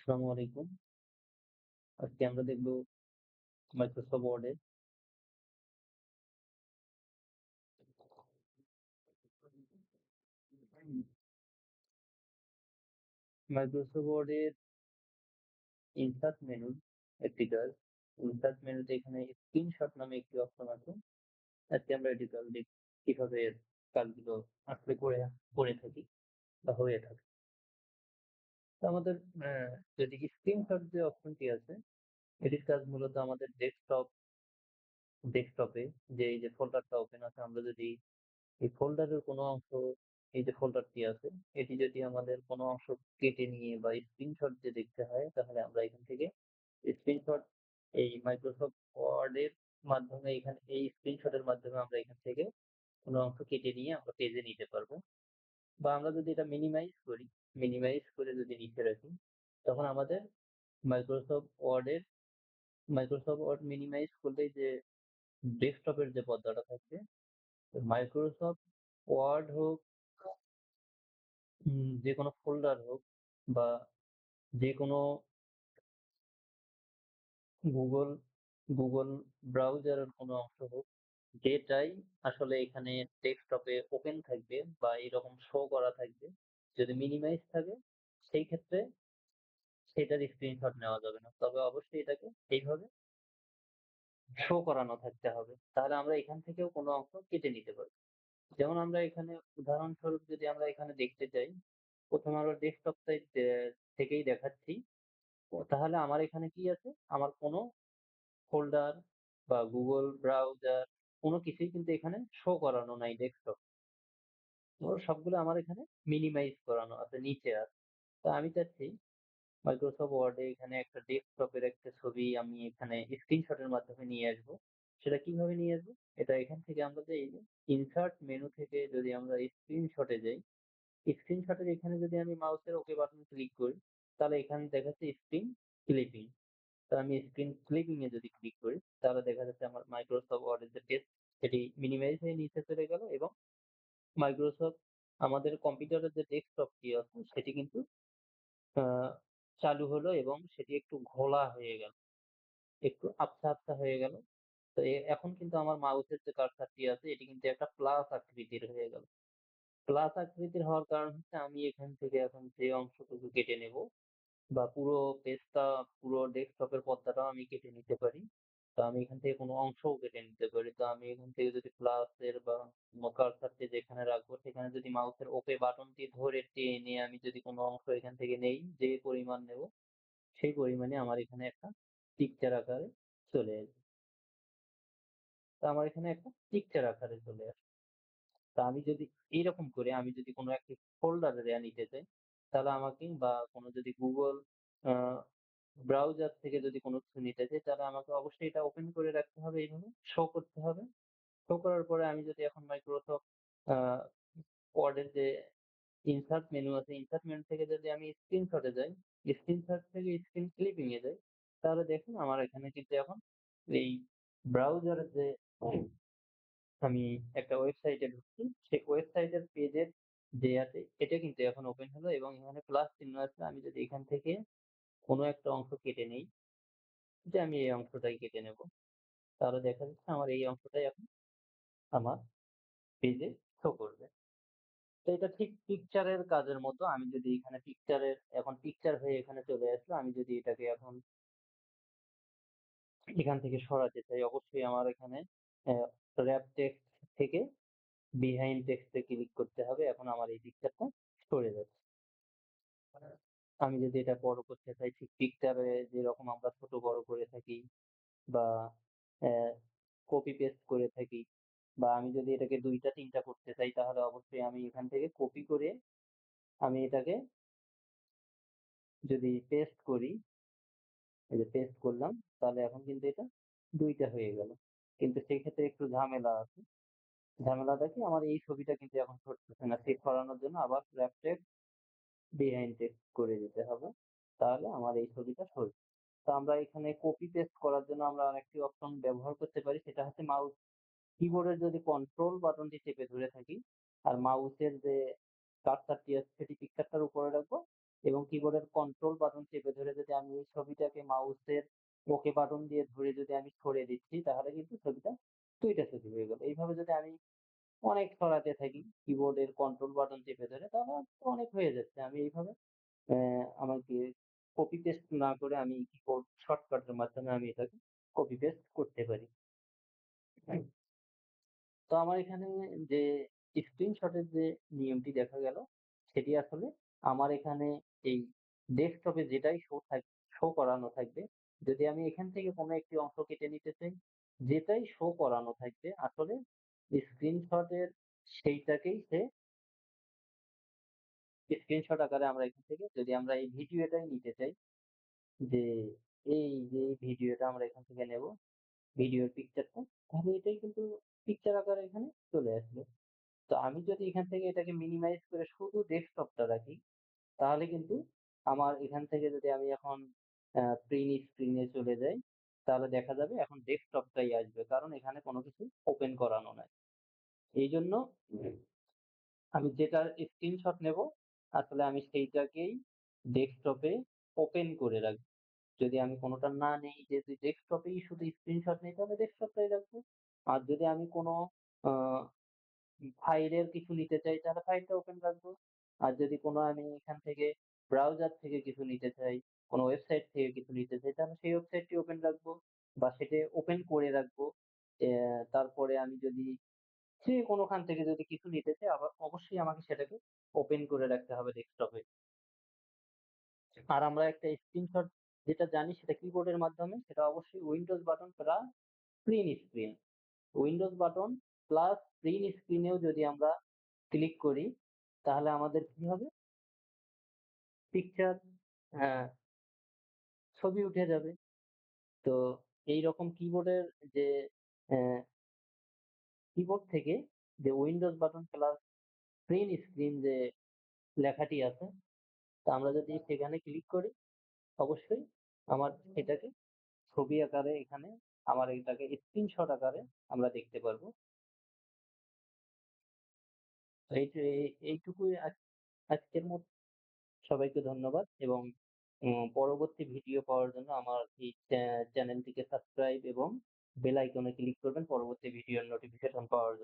আসসালামু আলাইকুম। আজকে আমরা দেখব মাইক্রোসফট ওয়ার্ডে মাইক্রোসফট ওয়ার্ডের ইনসার্ট মেনুর একটি কাজ। ইনসার্ট মেনুতে এখানে স্ক্রিনশট নামে একটি অপশন আছে। আজকে আমরা এটি কাজ দেখব কিভাবে এর কাজগুলো আসলে করে থাকি বা হয়ে থাকে। তো আমাদের যদি স্ক্রিনশট যে অপশনটি আছে এটির কাজ মূলত আমাদের ডেস্কটপে যে এই যে ফোল্ডারটা ওপেন আছে আমরা যদি এই ফোল্ডারের কোনো অংশ এই যে ফোল্ডারটি আছে এটি যদি আমাদের কোনো অংশ কেটে নিয়ে বা স্ক্রিনশট যে দেখতে হয় তাহলে আমরা এখান থেকে স্ক্রিনশট এই মাইক্রোসফট ওয়ার্ডের মাধ্যমে এখানে এই স্ক্রিনশটের মাধ্যমে আমরা এখান থেকে কোনো অংশ কেটে নিয়ে আমরা পেজে নিতে পারবো বা আমরা যদি এটা মিনিমাইজ করে যদি নিচে রাখি তখন আমাদের মাইক্রোসফট ওয়ার্ডের মাইক্রোসফট ওয়ার্ড মিনিমাইজ করলেই যে ডেস্কটপের যে পর্দাটা থাকবে মাইক্রোসফট ওয়ার্ড হোক যে কোনো ফোল্ডার হোক বা যে কোনো গুগল গুগল ব্রাউজারের কোনো অংশ হোক যেটাই আসলে এখানে ডেস্কটপে ওপেন থাকবে বা এরকম শো করা থাকবে যদি মিনিমাইজ থাকে সেই ক্ষেত্রে সেটার স্ক্রিনশট নেওয়া যাবে না, তবে অবশ্যই এটাকে এইভাবে শো করানো থাকতে হবে, তাহলে আমরা এখান থেকেও কোনো অংশ কেটে নিতে পারবো। যেমন আমরা এখানে উদাহরণস্বরূপ যদি আমরা এখানে দেখতে চাই, প্রথম আলো ডেস্কটপ সাইট থেকেই দেখাচ্ছি। তাহলে আমার এখানে কি আছে, আমার কোনো ফোল্ডার বা গুগল ব্রাউজার কোনো কিছুই কিন্তু এখানে শো করানো নাই ডেস্কটপ। তো সবগুলো আমার এখানে মিনিমাইজ করানো আছে, নিচে আছে। তো আমি চাচ্ছি মাইক্রোসফট ওয়ার্ডে এখানে একটা ডেস্কটপের একটা ছবি আমি এখানে স্ক্রিনশটের মাধ্যমে নিয়ে আসবো। সেটা কিভাবে নিয়ে আসবো? এটা এখান থেকে আমরা যে এই যে ইনসার্ট মেনু থেকে যদি আমরা স্ক্রিনশটে যাই, স্ক্রিনশটের এখানে যদি আমি মাউসের ওকে বাটন ক্লিক করি তাহলে এখানে দেখাচ্ছে স্ক্রিন ক্লিপিং। তো আমি স্ক্রিন ক্লিপিং এ যদি ক্লিক করি তাহলে দেখা যাচ্ছে আমার মাইক্রোসফট ওয়ার্ডের যে টেক্সট সেটি মিনিমাইজ হয়ে নিচে চলে গেল এবং মাইক্রোসফট আমাদের কম্পিউটারের যে ডেস্কটপটি আছে সেটি কিন্তু আহ, চালু হলো এবং সেটি একটু ঘোলা হয়ে গেল, একটু আবছা আবছা হয়ে গেল। তো এখন কিন্তু আমার মাউসের যে কার্সারটি আছে এটি কিন্তু একটা প্লাস আকৃতির হয়ে গেল। প্লাস আকৃতির হওয়ার কারণ হচ্ছে আমি এখান থেকে এখন যে অংশটুকু কেটে নেব বা পুরো পেজটা, পুরো ডেস্কটপের পর্দাটাও আমি কেটে নিতে পারি। তো আমি এখান থেকে কোনো অংশও কেটে নিতে পারি। তো আমি এখান থেকে যদি প্লাসের বা কার্সারটি যেখানে রাখবো সেখানে যদি মাউসের ওকে বাটনটি ধরে টেনে আমি যদি কোনো অংশ এখান থেকে নেই, যে পরিমাণ নেব সেই পরিমাণে আমার এখানে একটা পিকচার আকারে চলে আসবে। তো আমার এখানে একটা পিকচার আকারে চলে আসবে। তা আমি যদি এইরকম করে আমি যদি কোনো একটি ফোল্ডারে নিতে চাই তাহলে আমাকে বা কোনো যদি গুগল ব্রাউজার থেকে যদি কোনো কিছু নিতে চাই তাহলে আমাকে অবশ্যই এটা ওপেন করে রাখতে হবে, এইভাবে শো করতে হবে। শো করার পরে আমি যদি এখন মাইক্রোসফট ওয়ার্ডের যে ইনসার্ট মেনু আছে, ইনসার্ট মেনু থেকে যদি আমি স্ক্রিনশটে যাই, স্ক্রিনশট থেকে স্ক্রিন ক্লিপিং এ যাই, তাহলে দেখুন আমার এখানে কিন্তু এখন এই ব্রাউজারের যে আমি একটা ওয়েবসাইটে ঢুকছি, সেই ওয়েবসাইটের পেজের যে আছে এটা কিন্তু এখন ওপেন হলো এবং এখানে প্লাস চিহ্ন আছে। আমি যদি এখান থেকে কোনো একটা অংশ কেটে নেই, যে আমি এই অংশটাই কেটে নেব, তাহলে দেখা যাচ্ছে আমার এই অংশটাই এখন আমার পেজে শো করবে। তো এটা ঠিক পিকচারের কাজের মতো। আমি যদি এখানে এখন পিকচার হয়ে এখানে চলে আসলো, আমি যদি এটাকে এখন এখান থেকে সরাতে চাই অবশ্যই আমার এখানে র‍্যাপ টেক্সট থেকে বিহাইন্ড টেক্সটে ক্লিক করতে হবে। এখন আমার এই পিকচারটা সরে যাচ্ছে। আমি যদি এটা বড় করতে চাই ঠিক পিকচারে যেরকম আমরা ছোট বড় করে থাকি বা কপি পেস্ট করে থাকি, বা আমি যদি এটাকে ২ টা ৩ টা করতে চাই তাহলে অবশ্যই আমি এখান থেকে কপি করে আমি এটাকে যদি পেস্ট করি, এই যে পেস্ট করলাম, তাহলে এখন কিন্তু এটা ২ টা হয়ে গেল। কিন্তু সেই ক্ষেত্রে একটু ঝামেলা আছে। ঝামেলাটা কি, আমার এই ছবিটা কিন্তু এখন সরতেছে না। ঠিক সরানোর জন্য আবার র‍্যাপ টেক্সট বিহাইন্ড টেক্সট করে দিতে হবে। তাহলে আমার এই ছবিটা সরবে। তো আমরা এখানে কপি পেস্ট করার জন্য আমরা আরেকটি অপশন ব্যবহার করতে পারি, সেটা হচ্ছে মাউস কিবোর্ডের যদি কন্ট্রোল বাটনটি চেপে ধরে থাকি আর মাউসের যে কার্সারটি আছে সেটি পিকচারটার উপরে রাখবো এবং কিবোর্ডের কন্ট্রোল বাটন চেপে ধরে যদি আমি এই ছবিটাকে মাউসের ওকে বাটন দিয়ে ধরে যদি আমি সরিয়ে দিচ্ছি তাহলে কিন্তু ছবিটা ২ টা ছবি হয়ে গেল। এইভাবে যদি আমি অনেক সরাতে থাকি কিবোর্ডের কন্ট্রোল বাটন চেপে ধরে তাহলে তো অনেক হয়ে যাচ্ছে। আমি এইভাবে আমাকে কপি পেস্ট না করে আমি কিবোর্ড শর্টকাটের মাধ্যমে আমি এটাকে কপি পেস্ট করতে পারি। তো আমার এখানে যে স্ক্রিনশটের যে নিয়মটি দেখা গেল সেটি আসলে আমার এখানে এই ডেস্কটপে যেটাই শো করানো থাকবে, যদি আমি এখান থেকে কোনো একটি অংশ কেটে নিতে চাই, যেটাই শো করানো থাকবে আসলে স্ক্রিনশটের সেইটাকেই সে স্ক্রিনশট আকারে আমরা এখান থেকে যদি আমরা এই ভিডিওটাই নিতে চাই যে এই যে এই ভিডিওটা আমরা এখান থেকে নেব, ভিডিওর পিকচারটা, তাহলে এটাই কিন্তু পিকচার আকারে এখানে চলে আসবে। তো আমি যদি এখান থেকে এটাকে মিনিমাইজ করে শুধু ডেস্কটপটা রাখি, তাহলে কিন্তু আমার এখান থেকে যদি আমি এখন প্রিন্ট স্ক্রিনে চলে যাই, তাহলে দেখা যাবে এখন ডেস্কটপটাই আসবে। কারণ এখানে কোনো কিছু ওপেন করানো নাই। এইজন্য আমি যেটার স্ক্রিনশট নেব, আসলে আমি সেইটাকেই ডেস্কটপে ওপেন করে রাখবো। যদি আমি কোনোটা না নেই, যদি ডেস্কটপেই শুধু স্ক্রিনশট নিই, তাহলে ডেস্কটপটাই রাখবো। আর যদি আমি কোনো আ ফাইলের কিছু নিতে চাই তাহলে ফাইলটা ওপেন রাখবো। আর যদি কোনো আমি এখান থেকে ব্রাউজার থেকে কিছু নিতে চাই, কোনো ওয়েবসাইট থেকে কিছু নিতে চাই তাহলে সেই ওয়েবসাইটটি ওপেন রাখবো বা সেটি ওপেন করে রাখবো। তারপরে আমি যদি যে কোনোখান থেকে যদি কিছু নিতে চাই অবশ্যই আমাকে সেটাকে ওপেন করে রাখতে হবে ডেস্কটপে। আর আমরা একটা স্ক্রিনশট যেটা জানি সেটা কিবোর্ডের মাধ্যমে সেটা অবশ্যই Windows button plus print screen. Windows button plus print স্ক্রিনেও যদি আমরা ক্লিক করি তাহলে আমাদের কি হবে? পিকচার হ্যাঁ, ছবি উঠে যাবে। তো এইরকম কিবোর্ডের যে অ্যা কিবোর্ড থেকে যে Windows button plus print screen যে লেখাটি আছে, তা আমরা যদি সেখানে ক্লিক করি অবশ্যই আমার এটাকে ছবি আকারে এখানে আমার এটাকে স্ক্রিনশট আকারে আমরা দেখতে পারবো। তো এইটুকুই আজকের মতো সবাইকে ধন্যবাদ এবং পরবর্তী ভিডিও পাওয়ার জন্য আমার এই চ্যানেলটিকে সাবস্ক্রাইব এবং বেল আইকনে ক্লিক করবেন পরবর্তী ভিডিওর নোটিফিকেশন পাওয়ার জন্য।